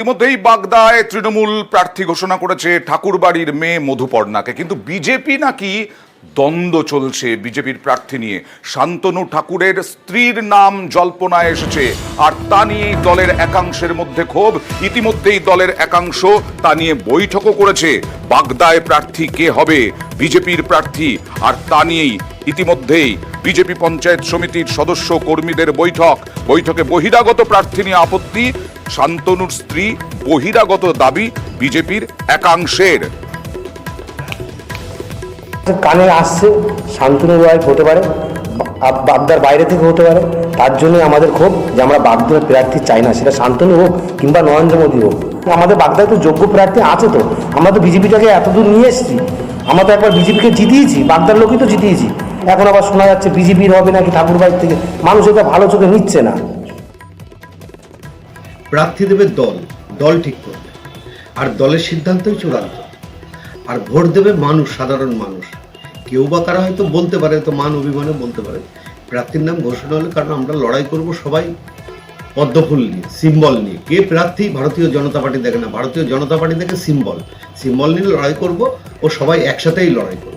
ইতিমধ্যেই বাগদায় তৃণমূল প্রার্থী ঘোষণা করেছে ঠাকুরবাড়ির মেয়ে মধুপর্ণাকে, কিন্তু বিজেপি নাকি দ্বন্দ্ব চলছে বিজেপির প্রার্থী নিয়ে। শান্তনু ঠাকুরের স্ত্রীর নাম জল্পনায় এসেছে, আর তা নিয়েই দলের একাংশের মধ্যে ক্ষোভ। ইতিমধ্যেই দলের একাংশ তা নিয়ে বৈঠকও করেছে। বাগদায় প্রার্থী কে হবে বিজেপির প্রার্থী, আর তা নিয়েই ইতিমধ্যেই বিজেপি পঞ্চায়েত সমিতির সদস্য কর্মীদের বৈঠকে বহিরাগত প্রার্থী নিয়ে আপত্তি, শান্তনুর স্ত্রী বহিরাগত দাবি বিজেপির একাংশের। কানে আসছে শান্তনু ওয়াইফ হতে পারে, বাগদার বাইরে থেকে হতে পারে। তার জন্য আমাদের ক্ষোভ যে আমরা বাগদার প্রার্থী চাই না, সেটা শান্তনু হোক কিংবা নরেন্দ্র মোদী হোক। আমাদের বাগদায় তো যোগ্য প্রার্থী আছে, তো আমরা তো বিজেপিটাকে এতদূর নিয়ে এসেছি। আমরা তো একবার বিজেপিকে জিতিয়েছি, বাগদার লোকই তো জিতিয়েছি। এখন আবার শোনা যাচ্ছে বিজেপির হবে নাকি ঠাকুরবাড়ির থেকে। মানুষ এটা ভালো চোখে নিচ্ছে না। প্রার্থী দেবে দল, দল ঠিক করবে, আর দলের সিদ্ধান্তই চূড়ান্ত। আর ভোট দেবে মানুষ, সাধারণ মানুষ। কেউ বা কারা হয়তো বলতে পারে, তো মান অভিমানে বলতে পারে প্রার্থীর নাম ঘোষণা হলে, কারণ আমরা লড়াই করব সবাই পদ্মফুল নিয়ে, সিম্বল নিয়ে। কে প্রার্থী ভারতীয় জনতা পার্টি দেখে না, ভারতীয় জনতা পার্টি দেখে সিম্বল নিয়ে লড়াই করব, ও সবাই একসাথেই লড়াই করব।